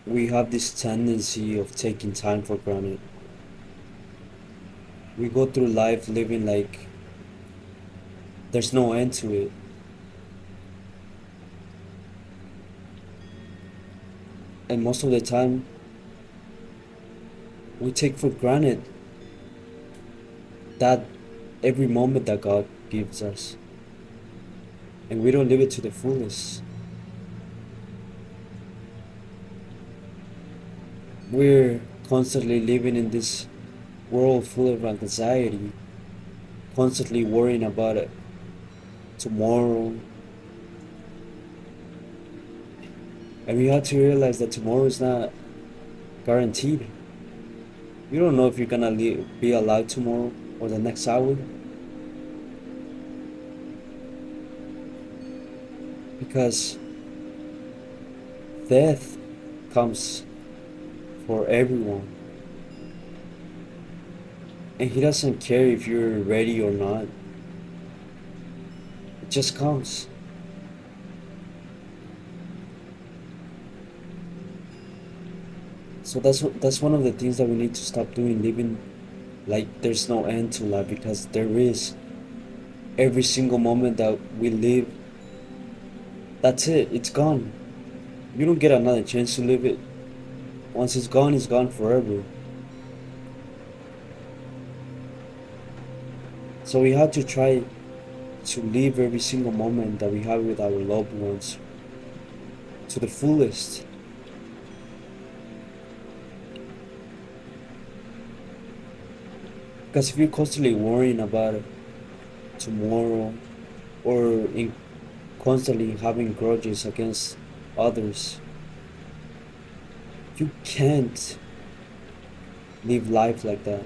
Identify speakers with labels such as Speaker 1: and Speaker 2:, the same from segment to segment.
Speaker 1: we have this tendency of taking time for granted. We go through life living like there's no end to it. And most of the time, we take for granted that every moment that God gives us. And we don't live it to the fullest. We're constantly living in this world full of anxiety, constantly worrying about it tomorrow. And we have to realize that tomorrow is not guaranteed. You don't know if you're gonna be alive tomorrow or the next hour, because death comes for everyone, and He doesn't care if you're ready or not. It just comes. So that's one of the things that we need to stop doing, living like there's no end to life, because there is. Every single moment that we live, that's it. It's gone. You don't get another chance to live it. Once it's gone forever. So we have to try to live every single moment that we have with our loved ones to the fullest. Because if you're constantly worrying about tomorrow, or in constantly having grudges against others, you can't live life like that.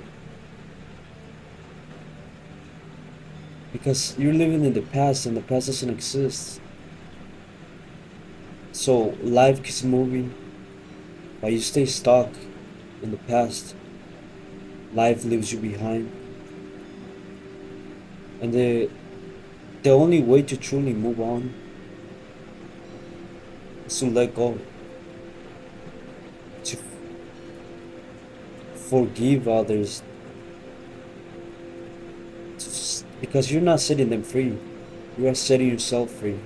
Speaker 1: Because you're living in the past and the past doesn't exist. So life keeps moving, but you stay stuck in the past. Life leaves you behind. And the only way to truly move on is to let go, to forgive others, because you're not setting them free, you are setting yourself free.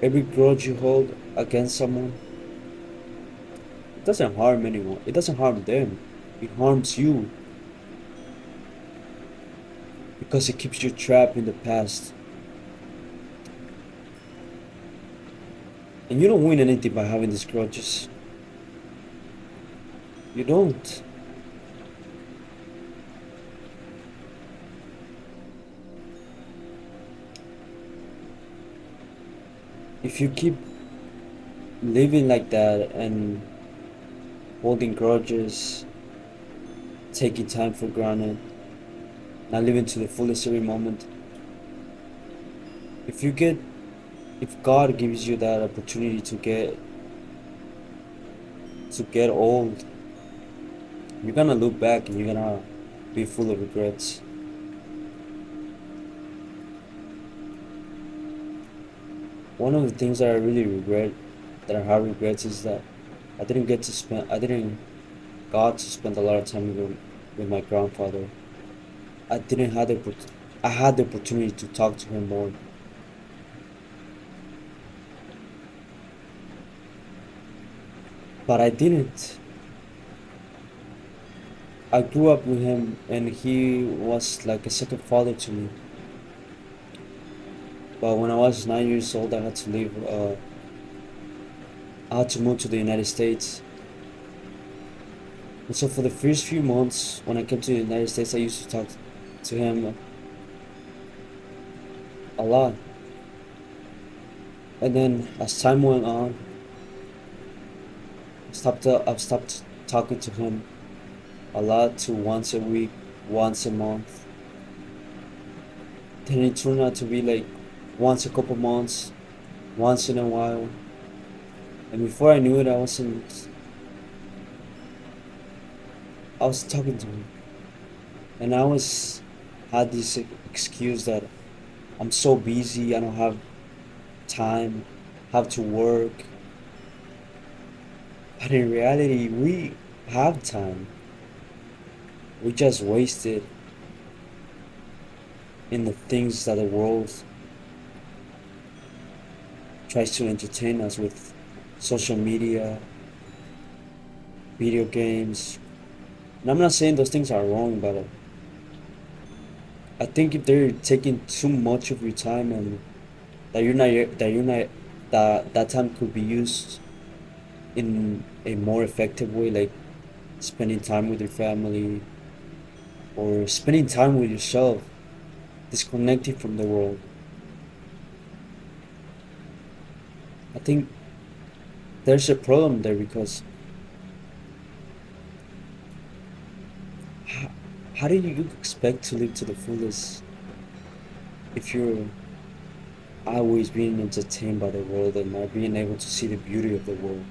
Speaker 1: Every grudge you hold against someone, it doesn't harm anyone, it doesn't harm them, it harms you, because it keeps you trapped in the past. And you don't win anything by having these grudges. You don't. If you keep living like that and holding grudges, taking time for granted, not living to the fullest every moment, if you get if God gives you that opportunity to get old, you're gonna look back and you're gonna be full of regrets. One of the things that I really regret, that I have regrets, is that I didn't got to spend a lot of time with my grandfather. I didn't have I had the opportunity to talk to him more, but I didn't. I grew up with him and he was like a second father to me. But when I was 9 years old, I had to leave. I had to move to the United States. And so for the first few months when I came to the United States, I used to talk to him a lot. And then as time went on, I've stopped talking to him a lot, to once a week, once a month. Then it turned out to be like once a couple months, once in a while. And before I knew it, I was talking to him. And I was had this excuse that I'm so busy, I don't have time, have to work. But in reality, we have time. We just waste it in the things that the world tries to entertain us with: social media, video games. And I'm not saying those things are wrong, but I think if they're taking too much of your time, and that time could be used in a more effective way, like spending time with your family or spending time with yourself, disconnecting from the world. I think there's a problem there because how, how do you expect to live to the fullest if you're always being entertained by the world and not being able to see the beauty of the world,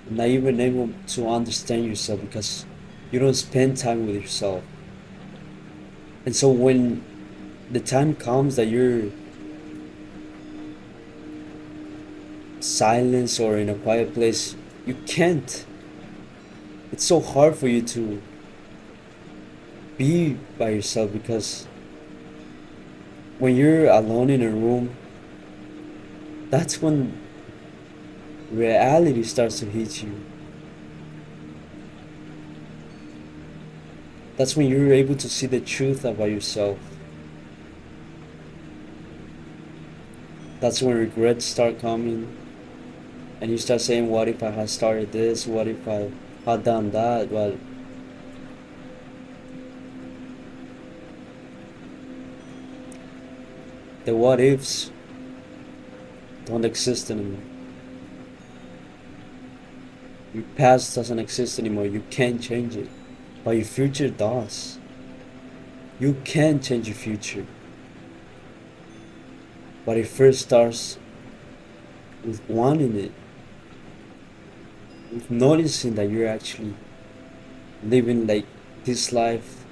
Speaker 1: and not even able to understand yourself because you don't spend time with yourself? And so when the time comes that you're silent or in a quiet place, you can't. It's so hard for you to be by yourself because when you're alone in a room, that's when reality starts to hit you. That's when you're able to see the truth about yourself. That's when regrets start coming, and you start saying, what if I had started this? What if I had done that? But the what ifs don't exist anymore. Your past doesn't exist anymore. You can't change it. But your future does. You can change your future. But it first starts with wanting it, with noticing that you're actually living like this life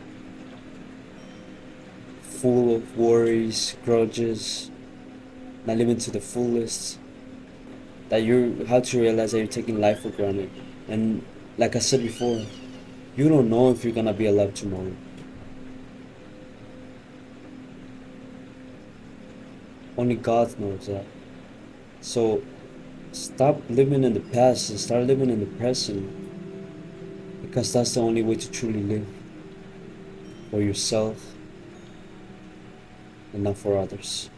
Speaker 1: full of worries, grudges, not living to the fullest. That you have to realize that you're taking life for granted. And like I said before, you don't know if you're gonna be alive tomorrow. Only God knows that. So stop living in the past and start living in the present, because that's the only way to truly live for yourself and not for others.